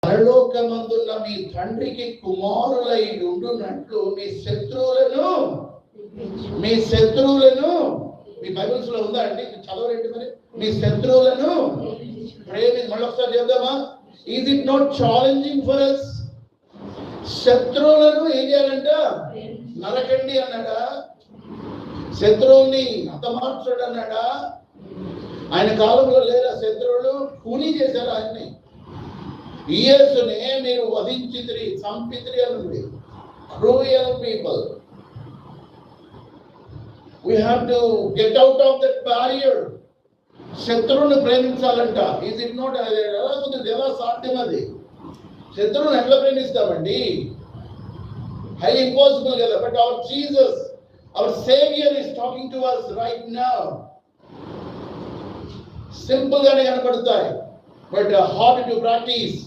పరలోకమందున్న మీ తండ్రికి కుమారులై ఉండునట్లు మీ శత్రువులను మీ బైబిల్స్ లో ఉందా అండి? చదవరేంటి మరి? మీ శత్రువులను మళ్ళీ ఒకసారి చెప్దామా? Is it not challenging for us? శత్రువులను ఏం చేయాలంట? నరకండి అన్నాడా? శత్రువుని హతమార్చడు అన్నాడా? ఆయన కాలంలో లేదా శత్రువులు? కూలీ చేశారు ఆయన్ని. యేసునే మీరు వధించితిరి, చంపితిరి అని ఉంది. Cruel people. We have to get out of that barrier. శత్రువుని ప్రేమించాలంట. Is it not? ఎలా సాధ్యం అది? శత్రువుని ఎట్లా ప్రేమిస్తామండి? హై ఇంపాసిబుల్ కదా. But our Jesus, our saviour is talking to us right now. Simple గానే కనపడతాయి, బట్ హార్డ్ టు ప్రాక్టీస్.